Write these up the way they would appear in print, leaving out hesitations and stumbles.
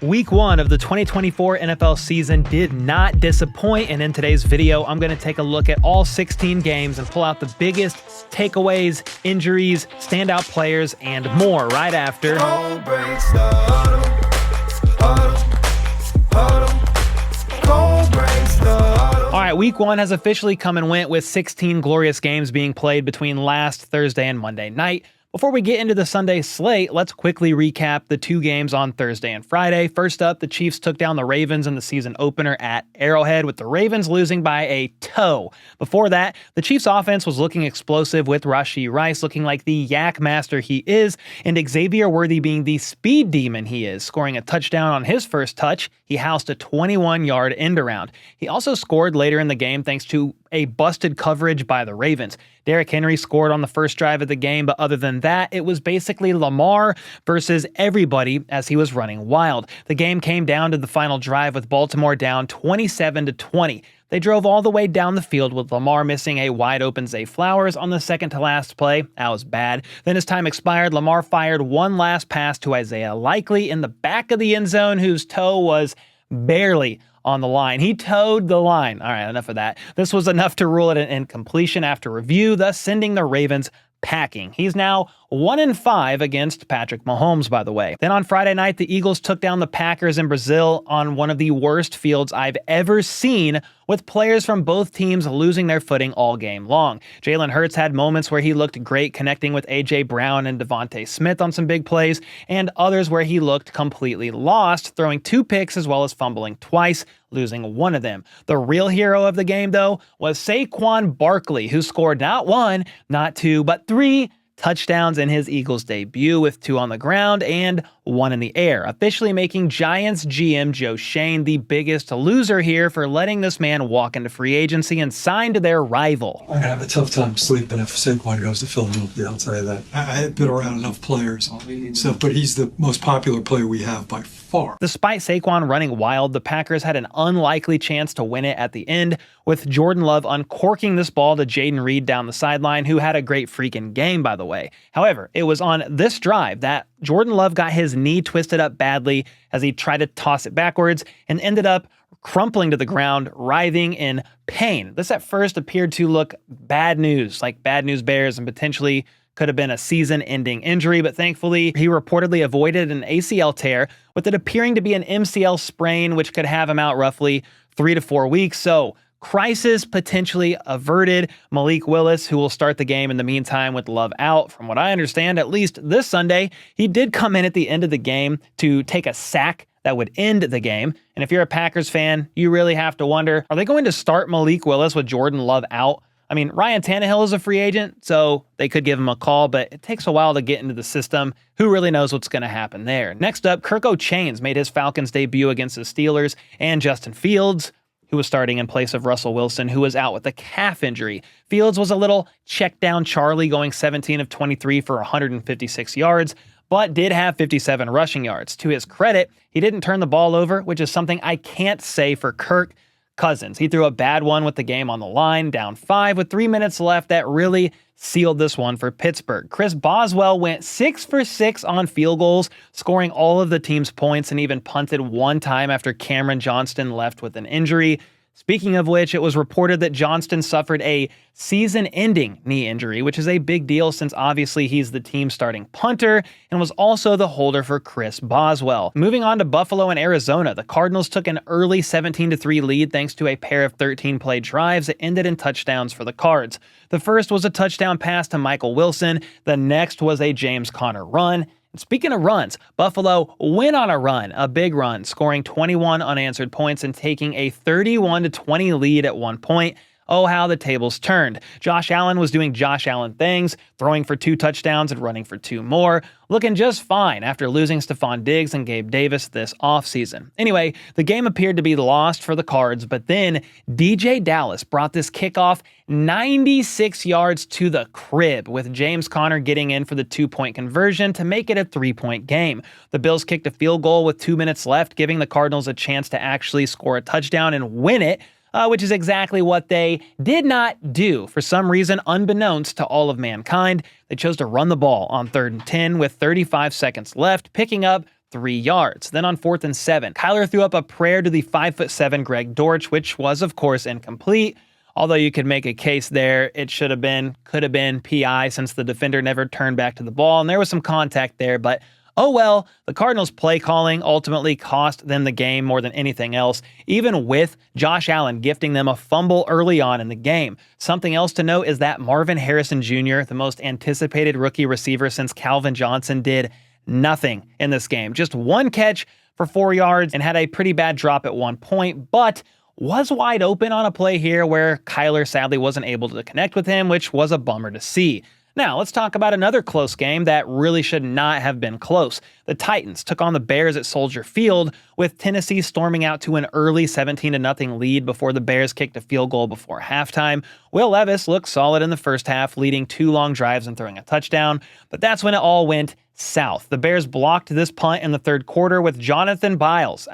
Week 1 of the 2024 NFL season did not disappoint, and in today's video, I'm going to take a look at all 16 games and pull out the biggest takeaways, injuries, standout players, and more right after. All right, Week 1 has officially come and went with 16 glorious games being played between last Thursday and Monday night. Before we get into the Sunday slate, let's quickly recap the two games on Thursday and Friday. First up, the Chiefs took down the Ravens in the season opener at Arrowhead, with the Ravens losing by a toe. Before that, the Chiefs offense was looking explosive, with Rashee Rice looking like the yak master he is, and Xavier Worthy being the speed demon he is, scoring a touchdown on his first touch. He housed a 21-yard end around. He also scored later in the game thanks to a busted coverage by the Ravens. Derrick Henry scored on the first drive of the game, but other than that, it was basically Lamar versus everybody as he was running wild. The game came down to the final drive with Baltimore down 27-20. They drove all the way down the field with Lamar missing a wide-open Zay Flowers on the second-to-last play. That was bad. Then as time expired, Lamar fired one last pass to Isaiah Likely in the back of the end zone, whose toe was barely on the line. He towed the line. All right, enough of that. This was enough to rule it an incompletion after review, thus sending the Ravens packing. He's now 1-5 against Patrick Mahomes, by the way. Then on Friday night, the Eagles took down the Packers in Brazil on one of the worst fields I've ever seen, with players from both teams losing their footing all game long. Jalen Hurts had moments where he looked great connecting with A.J. Brown and Devontae Smith on some big plays, and others where he looked completely lost, throwing 2 picks as well as fumbling twice, losing one of them. The real hero of the game, though, was Saquon Barkley, who scored not 1, not 2, but 3 touchdowns in his Eagles debut, with 2 on the ground and 1 in the air, officially making Giants GM Joe Schoen the biggest loser here for letting this man walk into free agency and sign to their rival. I'm going to have a tough time sleeping if Saquon goes to Philadelphia, I'll tell you that. I've been around enough players, but he's the most popular player we have by far. Despite Saquon running wild, the Packers had an unlikely chance to win it at the end, with Jordan Love uncorking this ball to Jaden Reed down the sideline, who had a great freaking game, by the way. However, it was on this drive that Jordan Love got his knee twisted up badly as he tried to toss it backwards and ended up crumpling to the ground, writhing in pain. This at first appeared to look bad news, like bad news bears, and potentially could have been a season-ending injury, but thankfully he reportedly avoided an ACL tear, with it appearing to be an MCL sprain, which could have him out roughly 3 to 4 weeks. So crisis potentially averted. Malik Willis, who will start the game in the meantime with Love out, from what I understand, at least this Sunday, he did come in at the end of the game to take a sack that would end the game. And if you're a Packers fan, you really have to wonder, are they going to start Malik Willis with Jordan Love out? I mean, Ryan Tannehill is a free agent, so they could give him a call, but it takes a while to get into the system. Who really knows what's going to happen there? Next up, Kirk O'Chains made his Falcons debut against the Steelers, and Justin Fields, who was starting in place of Russell Wilson, who was out with a calf injury. Fields was a little check down Charlie, going 17 of 23 for 156 yards, but did have 57 rushing yards. To his credit, he didn't turn the ball over, which is something I can't say for Kirk Cousins. He threw a bad one with the game on the line, down 5 with 3 minutes left. That really sealed this one for Pittsburgh. Chris Boswell went 6 for 6 on field goals, scoring all of the team's points, and even punted one time after Cameron Johnston left with an injury. Speaking of which, it was reported that Johnston suffered a season-ending knee injury, which is a big deal since obviously he's the team's starting punter and was also the holder for Chris Boswell. Moving on to Buffalo and Arizona, the Cardinals took an early 17-3 lead thanks to a pair of 13-play drives that ended in touchdowns for the Cards. The first was a touchdown pass to Michael Wilson. The next was a James Conner run. And speaking of runs, Buffalo went on a run, a big run, scoring 21 unanswered points and taking a 31-20 lead at one point. Oh, how the tables turned. Josh Allen was doing Josh Allen things, throwing for 2 touchdowns and running for 2 more, looking just fine after losing Stephon Diggs and Gabe Davis this offseason. Anyway, the game appeared to be lost for the Cards, but then DJ Dallas brought this kickoff 96 yards to the crib, with James Conner getting in for the 2-point conversion to make it a 3-point game. The Bills kicked a field goal with 2 minutes left, giving the Cardinals a chance to actually score a touchdown and win it, which is exactly what they did not do. For some reason, unbeknownst to all of mankind, they chose to run the ball on 3rd and 10 with 35 seconds left, picking up 3 yards. Then on 4th and 7, Kyler threw up a prayer to the 5'7" Greg Dortch, which was, of course, incomplete. Although you could make a case there, it could have been PI since the defender never turned back to the ball, and there was some contact there, but oh well, the Cardinals' play calling ultimately cost them the game more than anything else, even with Josh Allen gifting them a fumble early on in the game. Something else to note is that Marvin Harrison Jr., the most anticipated rookie receiver since Calvin Johnson, did nothing in this game. Just one catch for 4 yards and had a pretty bad drop at one point, but was wide open on a play here where Kyler sadly wasn't able to connect with him, which was a bummer to see. Now, let's talk about another close game that really should not have been close. The Titans took on the Bears at Soldier Field, with Tennessee storming out to an early 17-0 lead before the Bears kicked a field goal before halftime. Will Levis looked solid in the first half, leading 2 long drives and throwing a touchdown, but that's when it all went south. The Bears blocked this punt in the third quarter with Jonathan Owens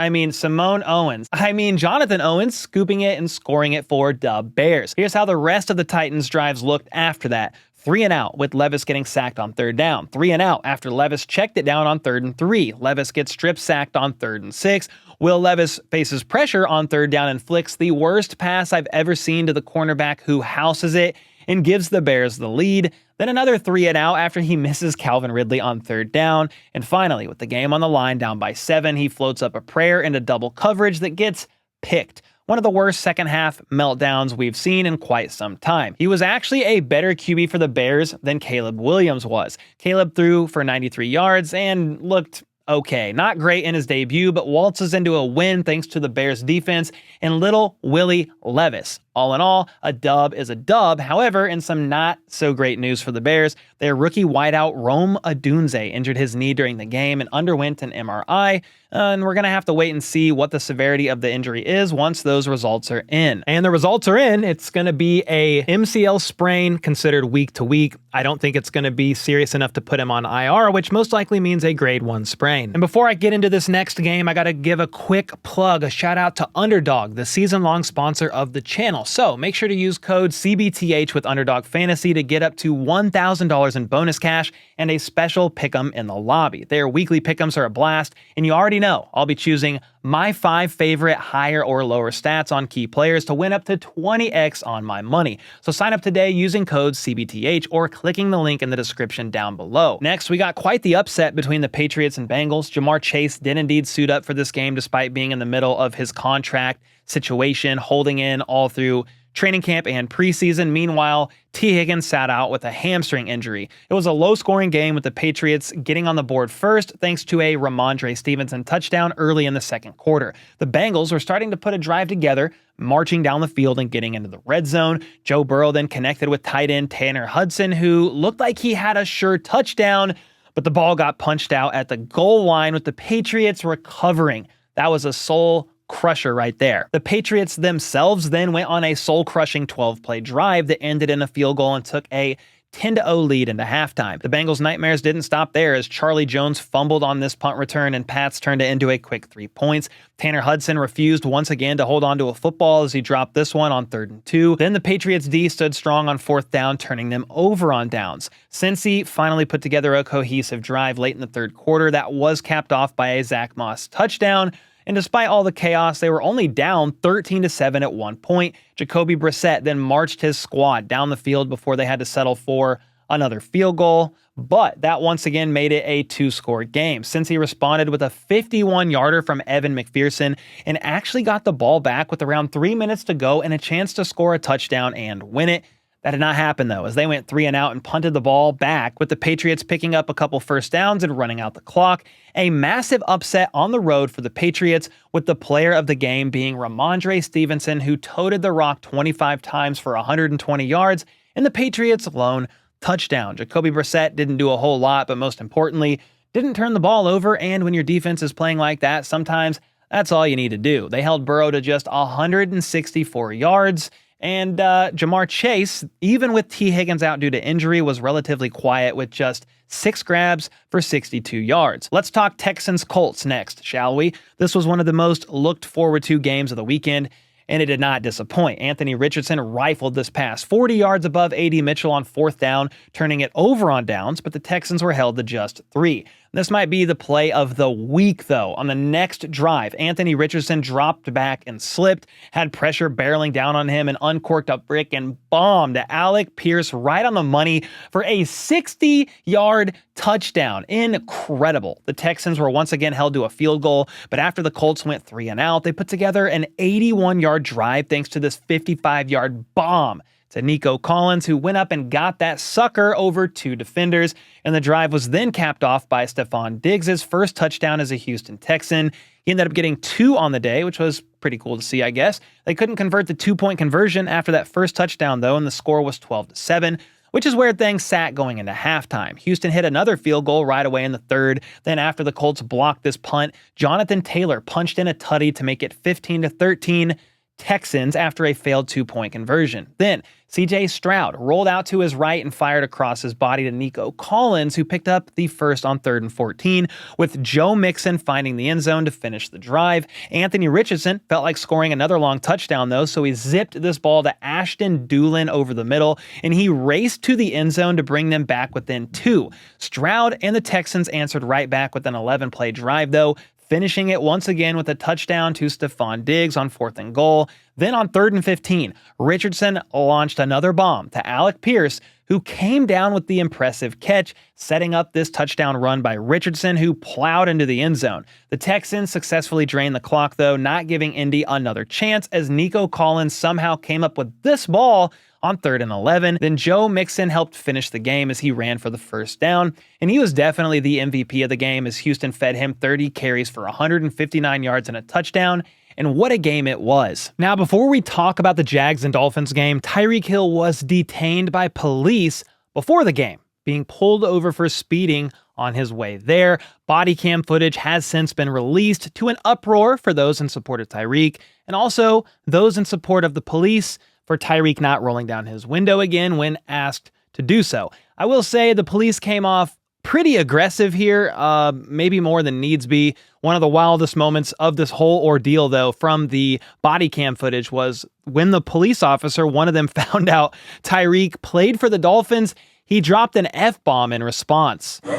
scooping it and scoring it for the Bears. Here's how the rest of the Titans' drives looked after that. 3 and out with Levis getting sacked on 3rd down. 3 and out after Levis checked it down on 3rd and 3. Levis gets strip sacked on 3rd and 6. Will Levis faces pressure on 3rd down and flicks the worst pass I've ever seen to the cornerback, who houses it and gives the Bears the lead. Then another 3 and out after he misses Calvin Ridley on 3rd down. And finally, with the game on the line down by 7, he floats up a prayer into double coverage that gets picked. One of the worst second half meltdowns we've seen in quite some time. He was actually a better QB for the Bears than Caleb Williams was. Caleb threw for 93 yards and looked okay. Not great in his debut, but waltzes into a win thanks to the Bears defense and little Willie Levis. All in all, a dub is a dub. However, in some not so great news for the Bears, their rookie wideout Rome Odunze injured his knee during the game and underwent an MRI. And we're going to have to wait and see what the severity of the injury is once those results are in. And the results are in. It's going to be a MCL sprain considered week to week. I don't think it's going to be serious enough to put him on IR, which most likely means a grade 1 sprain. And before I get into this next game, I got to give a quick plug, a shout out to Underdog, the season-long sponsor of the channel. So make sure to use code CBTH with Underdog Fantasy to get up to $1,000 in bonus cash and a special pick'em in the lobby. Their weekly pick'ems are a blast, and you already know I'll be choosing my 5 favorite higher or lower stats on key players to win up to 20x on my money. So sign up today using code CBTH or clicking the link in the description down below. Next, we got quite the upset between the Patriots and Bengals. Jamar Chase did indeed suit up for this game despite being in the middle of his contract situation, holding in all through training camp and preseason. Meanwhile, T. Higgins sat out with a hamstring injury. It was a low-scoring game with the Patriots getting on the board first thanks to a Ramondre Stevenson touchdown early in the second quarter. The Bengals were starting to put a drive together, marching down the field and getting into the red zone. Joe Burrow then connected with tight end Tanner Hudson, who looked like he had a sure touchdown, but the ball got punched out at the goal line with the Patriots recovering. That was a soul crusher right there. The Patriots themselves then went on a soul-crushing 12-play drive that ended in a field goal and took a 10-0 lead into halftime. The Bengals' nightmares didn't stop there as Charlie Jones fumbled on this punt return and Pats turned it into a quick 3 points. Tanner Hudson refused once again to hold on to a football as he dropped this one on 3rd and 2. Then the Patriots D stood strong on 4th down, turning them over on downs. Cincy finally put together a cohesive drive late in the 3rd quarter that was capped off by a Zach Moss touchdown. And despite all the chaos, they were only down 13-7 at one point. Jacoby Brissett then marched his squad down the field before they had to settle for another field goal. But that once again made it a 2-score game, since he responded with a 51-yarder from Evan McPherson and actually got the ball back with around 3 minutes to go and a chance to score a touchdown and win it. That did not happen, though, as they went 3 and out and punted the ball back, with the Patriots picking up a couple first downs and running out the clock. A massive upset on the road for the Patriots, with the player of the game being Ramondre Stevenson, who toted the rock 25 times for 120 yards, and the Patriots' lone touchdown. Jacoby Brissett didn't do a whole lot, but most importantly, didn't turn the ball over, and when your defense is playing like that, sometimes that's all you need to do. They held Burrow to just 164 yards, and Jamar Chase, even with T. Higgins out due to injury, was relatively quiet with just 6 grabs for 62 yards. Let's talk Texans-Colts next, shall we? This was one of the most looked forward to games of the weekend, and it did not disappoint. Anthony Richardson rifled this pass 40 yards above A.D. Mitchell on 4th down, turning it over on downs, but the Texans were held to just 3. This might be the play of the week, though. On the next drive, Anthony Richardson dropped back and slipped, had pressure barreling down on him, and uncorked a brick and bombed Alec Pierce right on the money for a 60-yard touchdown. Incredible. The Texans were once again held to a field goal, but after the Colts went 3 and out, they put together an 81-yard drive thanks to this 55-yard bomb to Nico Collins, who went up and got that sucker over 2 defenders, and the drive was then capped off by Stephon Diggs' first touchdown as a Houston Texan. He ended up getting 2 on the day, which was pretty cool to see, I guess. They couldn't convert the 2-point conversion after that first touchdown, though, and the score was 12-7, which is where things sat going into halftime. Houston hit another field goal right away in the third. Then after the Colts blocked this punt, Jonathan Taylor punched in a tutty to make it 15-13 Texans after a failed 2-point conversion. Then C.J. Stroud rolled out to his right and fired across his body to Nico Collins, who picked up the first on 3rd and 14, with Joe Mixon finding the end zone to finish the drive. Anthony Richardson felt like scoring another long touchdown, though, so he zipped this ball to Ashton Dulin over the middle, and he raced to the end zone to bring them back within 2. Stroud and the Texans answered right back with an 11-play drive, though, finishing it once again with a touchdown to Stephon Diggs on 4th and goal. Then on 3rd and 15, Richardson launched another bomb to Alec Pierce, who came down with the impressive catch, setting up this touchdown run by Richardson, who plowed into the end zone. The Texans successfully drained the clock, though, not giving Indy another chance, as Nico Collins somehow came up with this ball on 3rd and 11. Then Joe Mixon helped finish the game as he ran for the first down, and he was definitely the MVP of the game as Houston fed him 30 carries for 159 yards and a touchdown. And what a game it was. Now, before we talk about the Jags and Dolphins game, Tyreek Hill was detained by police before the game, being pulled over for speeding on his way there. Body cam footage has since been released to an uproar for those in support of Tyreek, and also those in support of the police for Tyreek not rolling down his window again when asked to do so. I will say the police came off pretty aggressive here, maybe more than needs be. One of the wildest moments of this whole ordeal, though, from the body cam footage was when the police officer, one of them, found out Tyreek played for the Dolphins. He dropped an F-bomb in response. So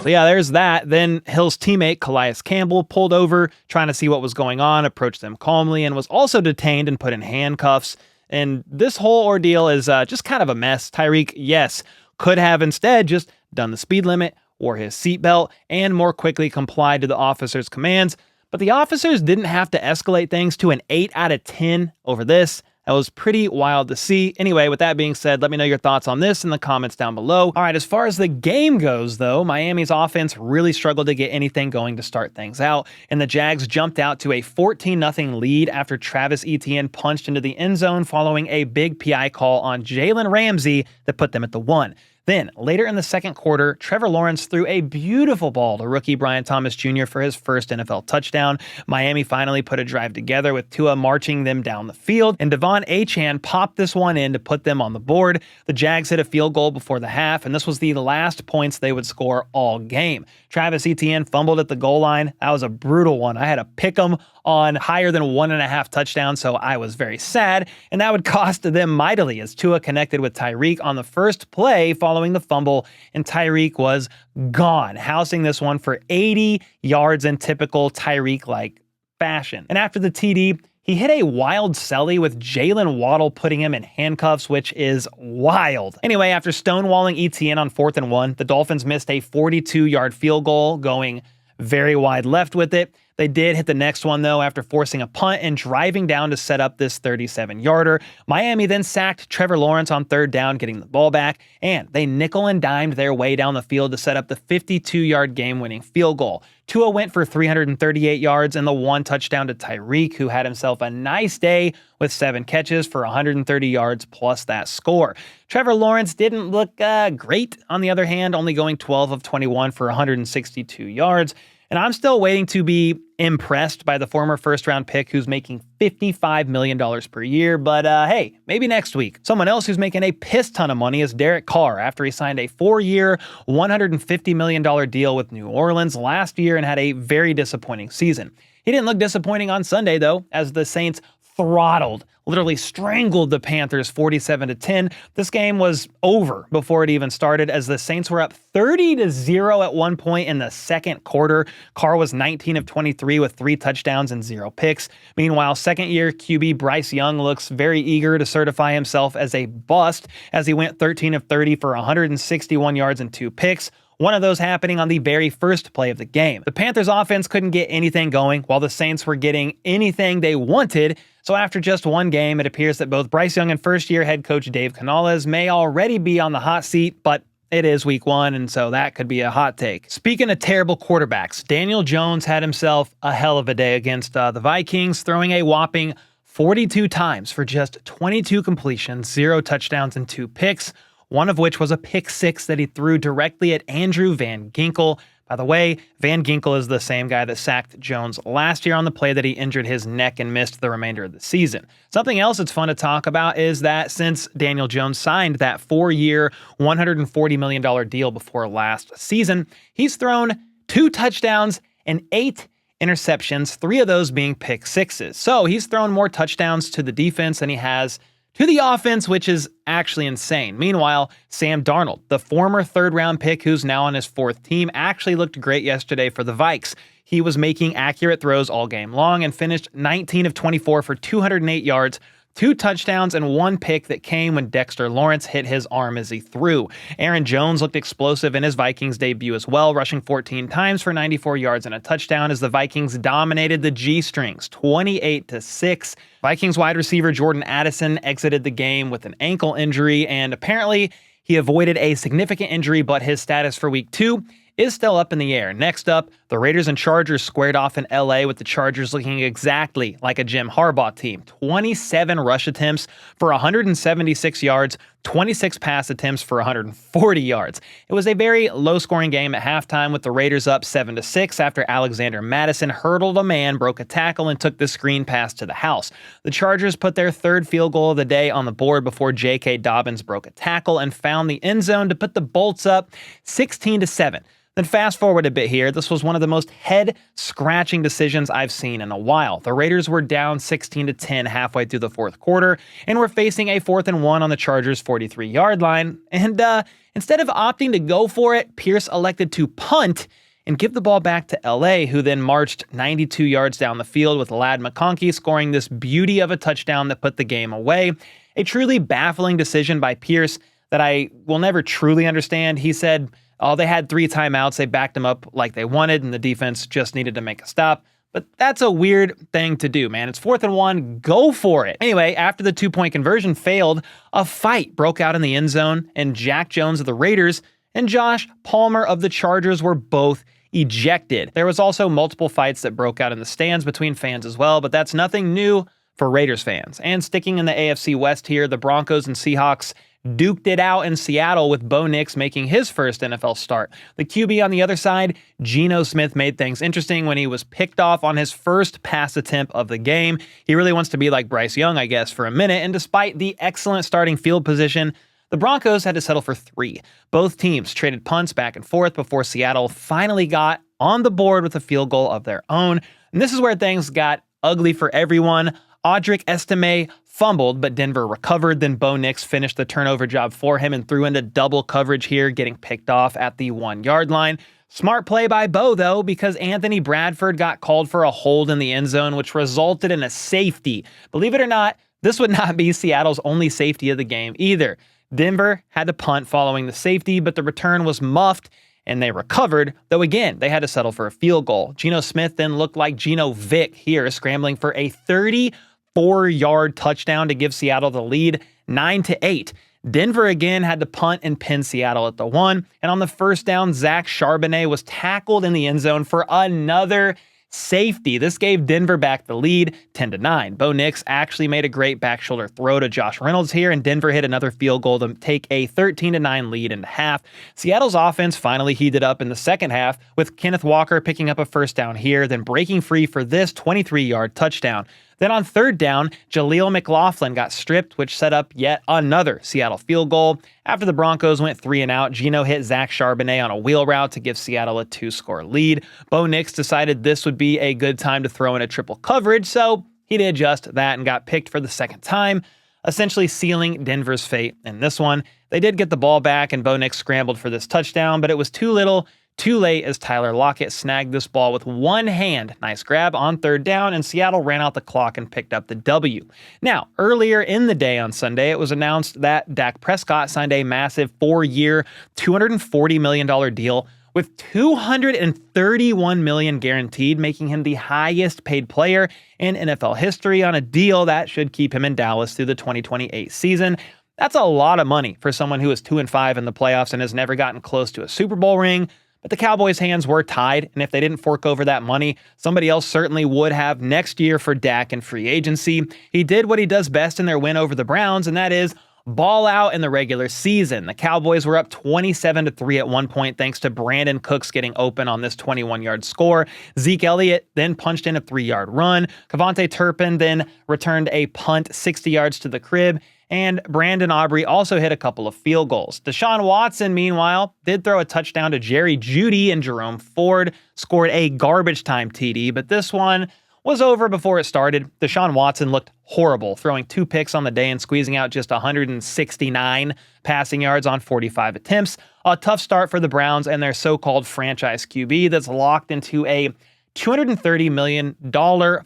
yeah, there's that. Then Hill's teammate, Calais Campbell, pulled over, trying to see what was going on, approached them calmly, and was also detained and put in handcuffs. And this whole ordeal is just kind of a mess. Tyreek, yes, could have instead just done the speed limit, wore his seatbelt, and more quickly complied to the officer's commands. But the officers didn't have to escalate things to an 8 out of 10 over this. That was pretty wild to see. Anyway, with that being said, let me know your thoughts on this in the comments down below. All right, as far as the game goes, though, Miami's offense really struggled to get anything going to start things out, and the Jags jumped out to a 14-0 lead after Travis Etienne punched into the end zone following a big PI call on Jalen Ramsey that put them at the 1. Then, later in the second quarter, Trevor Lawrence threw a beautiful ball to rookie Brian Thomas Jr. for his first NFL touchdown. Miami finally put a drive together with Tua marching them down the field, and Devon Achane popped this one in to put them on the board. The Jags hit a field goal before the half, and this was the last points they would score all game. Travis Etienne fumbled at the goal line. That was a brutal one. I had to pick him on higher than 1.5 touchdowns, so I was very sad, and that would cost them mightily as Tua connected with Tyreek on the first play following the fumble, and Tyreek was gone, housing this one for 80 yards in typical Tyreek-like fashion. And after the TD, he hit a wild celly with Jalen Waddle putting him in handcuffs, which is wild. Anyway, after stonewalling Etienne on 4th and 1, the Dolphins missed a 42-yard field goal, going very wide left with it. They did hit the next one, though, after forcing a punt and driving down to set up this 37-yarder. Miami then sacked Trevor Lawrence on 3rd down, getting the ball back, and they nickel and dimed their way down the field to set up the 52-yard game-winning field goal. Tua went for 338 yards and the 1 touchdown to Tyreek, who had himself a nice day with 7 catches for 130 yards plus that score. Trevor Lawrence didn't look great, on the other hand, only going 12 of 21 for 162 yards. And I'm still waiting to be impressed by the former first-round pick who's making $55 million per year, but hey, maybe next week. Someone else who's making a piss ton of money is Derek Carr after he signed a 4-year, $150 million deal with New Orleans last year and had a very disappointing season. He didn't look disappointing on Sunday, though, as the Saints literally strangled the Panthers 47-10. This game was over before it even started, as the Saints were up 30-0 at one point in the second quarter. Carr was 19 of 23 with 3 touchdowns and 0 picks. Meanwhile, second-year QB Bryce Young looks very eager to certify himself as a bust, as he went 13 of 30 for 161 yards and 2 picks. One of those happening on the very first play of the game. The Panthers offense couldn't get anything going, while the Saints were getting anything they wanted. So after just one game, it appears that both Bryce Young and first-year head coach Dave Canales may already be on the hot seat, but it is week 1, and so that could be a hot take. Speaking of terrible quarterbacks, Daniel Jones had himself a hell of a day against the Vikings, throwing a whopping 42 times for just 22 completions, 0 touchdowns, and 2 picks. One of which was a pick 6 that he threw directly at Andrew Van Ginkel. By the way, Van Ginkel is the same guy that sacked Jones last year on the play that he injured his neck and missed the remainder of the season. Something else that's fun to talk about is that since Daniel Jones signed that 4-year, $140 million deal before last season, he's thrown 2 touchdowns and 8 interceptions, 3 of those being pick 6s. So he's thrown more touchdowns to the defense than he has to the offense, which is actually insane. Meanwhile, Sam Darnold, the former third-round pick who's now on his 4th team, actually looked great yesterday for the Vikes. He was making accurate throws all game long and finished 19 of 24 for 208 yards, 2 touchdowns, and 1 pick that came when Dexter Lawrence hit his arm as he threw. Aaron Jones looked explosive in his Vikings debut as well, rushing 14 times for 94 yards and a touchdown as the Vikings dominated the G-strings 28-6. Vikings wide receiver Jordan Addison exited the game with an ankle injury, and apparently he avoided a significant injury, but his status for week 2 is still up in the air. Next up, the Raiders and Chargers squared off in LA, with the Chargers looking exactly like a Jim Harbaugh team. 27 rush attempts for 176 yards, 26 pass attempts for 140 yards. It was a very low-scoring game at halftime, with the Raiders up 7-6 after Alexander Mattison hurdled a man, broke a tackle, and took the screen pass to the house. The Chargers put their 3rd field goal of the day on the board before J.K. Dobbins broke a tackle and found the end zone to put the Bolts up 16-7. Then fast forward a bit here. This was one of the most head-scratching decisions I've seen in a while. The Raiders were down 16-10 halfway through the 4th quarter and were facing a 4th and 1 on the Chargers' 43-yard line. And instead of opting to go for it, Pierce elected to punt and give the ball back to LA, who then marched 92 yards down the field, with Ladd McConkey scoring this beauty of a touchdown that put the game away. A truly baffling decision by Pierce that I will never truly understand. He said, they had 3 timeouts, they backed them up like they wanted, and the defense just needed to make a stop. But that's a weird thing to do, man. It's 4th and 1, go for it. Anyway, after the 2-point conversion failed, a fight broke out in the end zone, and Jack Jones of the Raiders and Josh Palmer of the Chargers were both ejected. There was also multiple fights that broke out in the stands between fans as well, but that's nothing new for Raiders fans. And sticking in the AFC West here, the Broncos and Seahawks duked it out in Seattle, with Bo Nix making his first NFL start. The QB on the other side, Geno Smith, made things interesting when he was picked off on his first pass attempt of the game. He really wants to be like Bryce Young, I guess, for a minute, and despite the excellent starting field position, the Broncos had to settle for 3. Both teams traded punts back and forth before Seattle finally got on the board with a field goal of their own. And this is where things got ugly for everyone. Audric Estime fumbled, but Denver recovered. Then Bo Nix finished the turnover job for him and threw into double coverage here, getting picked off at the 1-yard line. Smart play by Bo, though, because Anthony Bradford got called for a hold in the end zone, which resulted in a safety. Believe it or not, this would not be Seattle's only safety of the game either. Denver had to punt following the safety, but the return was muffed, and they recovered, though again, they had to settle for a field goal. Geno Smith then looked like Geno Vick here, scrambling for a 34-yard touchdown to give Seattle the lead, 9-8. Denver again had to punt and pin Seattle at the 1, and on the first down, Zach Charbonnet was tackled in the end zone for another safety. This gave Denver back the lead, 10-9. Bo Nix actually made a great back shoulder throw to Josh Reynolds here, and Denver hit another field goal to take a 13-9 lead into half. Seattle's offense finally heated up in the second half, with Kenneth Walker picking up a first down here, then breaking free for this 23-yard touchdown. Then on third down, Jaleel McLaughlin got stripped, which set up yet another Seattle field goal. After the Broncos went 3 and out, Geno hit Zach Charbonnet on a wheel route to give Seattle a 2-score lead. Bo Nix decided this would be a good time to throw in a triple coverage, so he did just that and got picked for the second time, essentially sealing Denver's fate in this one. They did get the ball back, and Bo Nix scrambled for this touchdown, but it was too little, too late as Tyler Lockett snagged this ball with one hand. Nice grab on third down, and Seattle ran out the clock and picked up the W. Now, earlier in the day on Sunday, it was announced that Dak Prescott signed a massive 4-year, $240 million deal with $231 million guaranteed, making him the highest paid player in NFL history on a deal that should keep him in Dallas through the 2028 season. That's a lot of money for someone who is 2-5 in the playoffs and has never gotten close to a Super Bowl ring. But the Cowboys' hands were tied, and if they didn't fork over that money, somebody else certainly would have next year for Dak in free agency. He did what he does best in their win over the Browns, and that is ball out in the regular season. The Cowboys were up 27-3 at one point thanks to Brandon Cooks getting open on this 21-yard score. Zeke Elliott then punched in a 3-yard run. Kevontae Turpin then returned a punt 60 yards to the crib, and Brandon Aubrey also hit a couple of field goals. Deshaun Watson, meanwhile, did throw a touchdown to Jerry Jeudy, and Jerome Ford scored a garbage time TD, but this one was over before it started. Deshaun Watson looked horrible, throwing 2 picks on the day and squeezing out just 169 passing yards on 45 attempts. A tough start for the Browns and their so-called franchise QB that's locked into a $230 million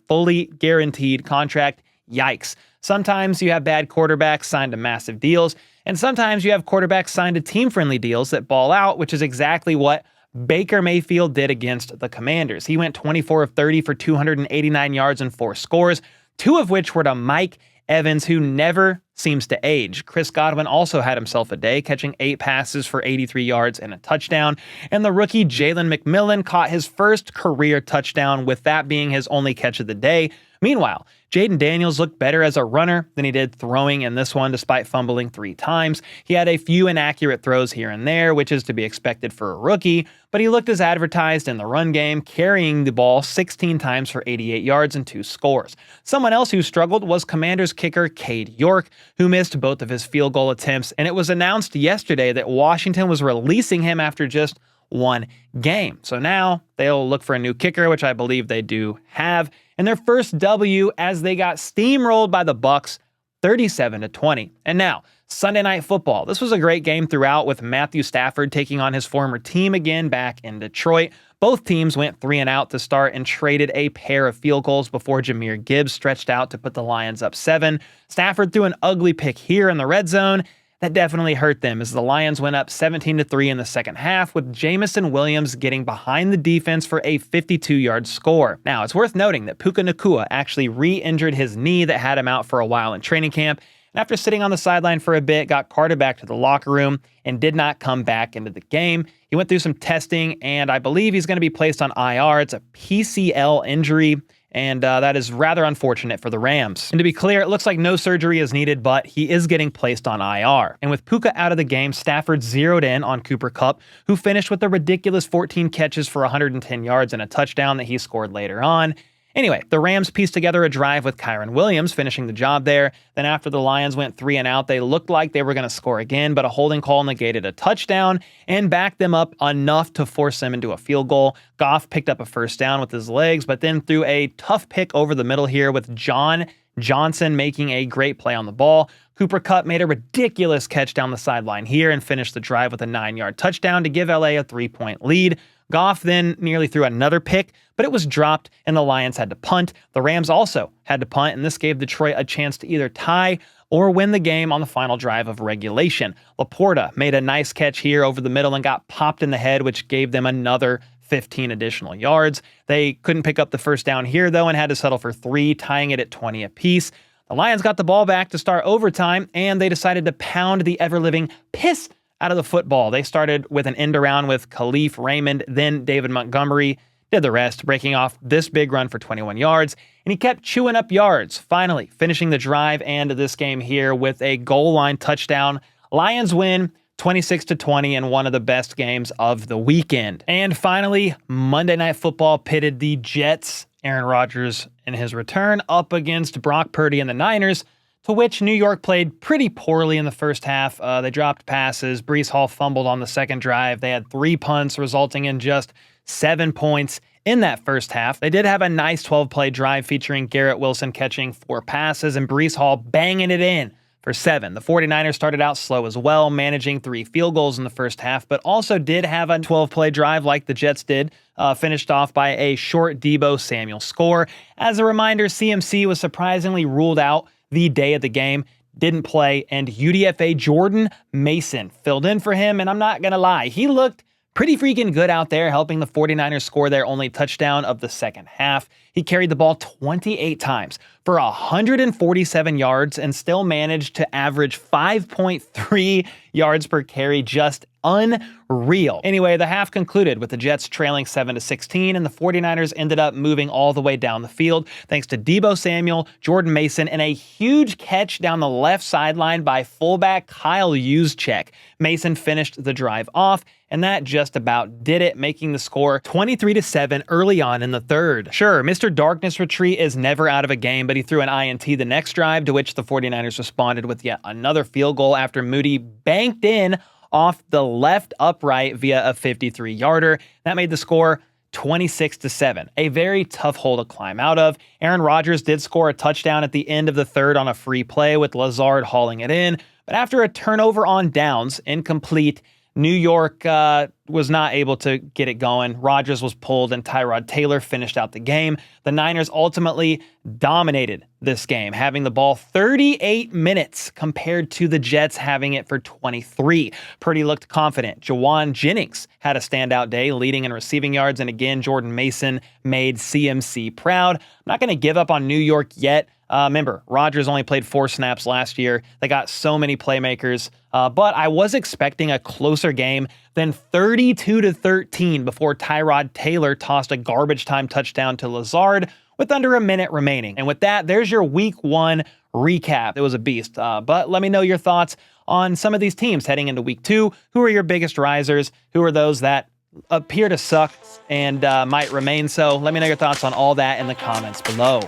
fully guaranteed contract. Yikes. Sometimes you have bad quarterbacks signed to massive deals, and sometimes you have quarterbacks signed to team-friendly deals that ball out, which is exactly what Baker Mayfield did against the Commanders. He went 24 of 30 for 289 yards and 4 scores, 2 of which were to Mike Evans, who never seems to age. Chris Godwin also had himself a day, catching 8 passes for 83 yards and a touchdown. And the rookie Jalen McMillan caught his first career touchdown, with that being his only catch of the day. Meanwhile, Jaden Daniels looked better as a runner than he did throwing in this one, despite fumbling 3 times. He had a few inaccurate throws here and there, which is to be expected for a rookie, but he looked as advertised in the run game, carrying the ball 16 times for 88 yards and 2 scores. Someone else who struggled was Commanders kicker Cade York, who missed both of his field goal attempts, and it was announced yesterday that Washington was releasing him after just 1 game. So now they'll look for a new kicker, which I believe they do have, and their first W as they got steamrolled by the Bucs 37-20. And now, Sunday Night Football. This was a great game throughout, with Matthew Stafford taking on his former team again back in Detroit. Both teams went 3 and out to start and traded a pair of field goals before Jahmyr Gibbs stretched out to put the Lions up 7. Stafford threw an ugly pick here in the red zone. That definitely hurt them as the Lions went up 17-3 in the second half, with Jamison Williams getting behind the defense for a 52-yard score. Now, it's worth noting that Puka Nacua actually re-injured his knee that had him out for a while in training camp, and after sitting on the sideline for a bit, got carted back to the locker room and did not come back into the game. He went through some testing, and I believe he's going to be placed on IR. It's a PCL injury, and that is rather unfortunate for the Rams. And to be clear, it looks like no surgery is needed, but he is getting placed on IR. And with Puka out of the game, Stafford zeroed in on Cooper Kupp, who finished with a ridiculous 14 catches for 110 yards and a touchdown that he scored later on. Anyway, the Rams pieced together a drive with Kyren Williams finishing the job there. Then after the Lions went 3 and out, they looked like they were going to score again, but a holding call negated a touchdown and backed them up enough to force them into a field goal. Goff picked up a first down with his legs, but then threw a tough pick over the middle here, with John Johnson making a great play on the ball. Cooper Kupp made a ridiculous catch down the sideline here and finished the drive with a 9-yard touchdown to give LA a 3-point lead. Goff then nearly threw another pick, but it was dropped and the Lions had to punt. The Rams also had to punt, and this gave Detroit a chance to either tie or win the game on the final drive of regulation. Laporta made a nice catch here over the middle and got popped in the head, which gave them another 15 additional yards. They couldn't pick up the first down here, though, and had to settle for 3, tying it at 20 apiece. The Lions got the ball back to start overtime, and they decided to pound the ever-living piss out of the football. They started with an end around with Khalif Raymond, then David Montgomery did the rest, breaking off this big run for 21 yards, and he kept chewing up yards, finally finishing the drive and this game here with a goal line touchdown. Lions win 26-20 in one of the best games of the weekend. And finally, Monday Night Football pitted the Jets, Aaron Rodgers in his return, up against Brock Purdy and the Niners. to which New York played pretty poorly in the first half. They dropped passes. Breece Hall fumbled on the second drive. They had 3 punts, resulting in just 7 points in that first half. They did have a nice 12-play drive featuring Garrett Wilson catching 4 passes and Breece Hall banging it in for 7. The 49ers started out slow as well, managing 3 field goals in the first half, but also did have a 12-play drive like the Jets did, finished off by a short Deebo Samuel score. As a reminder, CMC was surprisingly ruled out the day of the game, didn't play, and UDFA Jordan Mason filled in for him, and I'm not going to lie, he looked pretty freaking good out there, helping the 49ers score their only touchdown of the second half. He carried the ball 28 times for 147 yards and still managed to average 5.3 yards per carry. Just unreal. Anyway, the half concluded with the Jets trailing 7-16, and the 49ers ended up moving all the way down the field thanks to Deebo Samuel, Jordan Mason, and a huge catch down the left sideline by fullback Kyle Juszczyk. Mason finished the drive off, and that just about did it, making the score 23-7 early on in the third. Sure, Mr. Darkness Retreat is never out of a game, but he threw an INT the next drive, to which the 49ers responded with yet another field goal after Moody banked in off the left upright via a 53-yarder. That made the score 26-7, a very tough hole to climb out of. Aaron Rodgers did score a touchdown at the end of the third on a free play with Lazard hauling it in, but after a turnover on downs, incomplete, New York was not able to get it going. Rodgers was pulled and Tyrod Taylor finished out the game. The Niners ultimately dominated this game, having the ball 38 minutes compared to the Jets having it for 23. Purdy looked confident. Jawan Jennings had a standout day, leading in receiving yards, and again, Jordan Mason made CMC proud. I'm not going to give up on New York yet. Remember, Rodgers only played 4 snaps last year. They got so many playmakers, but I was expecting a closer game than 32-13 before Tyrod Taylor tossed a garbage time touchdown to Lazard with under a minute remaining. And with that, there's your week 1 recap. It was a beast, but let me know your thoughts on some of these teams heading into week 2. Who are your biggest risers? Who are those that appear to suck and might remain so? Let me know your thoughts on all that in the comments below.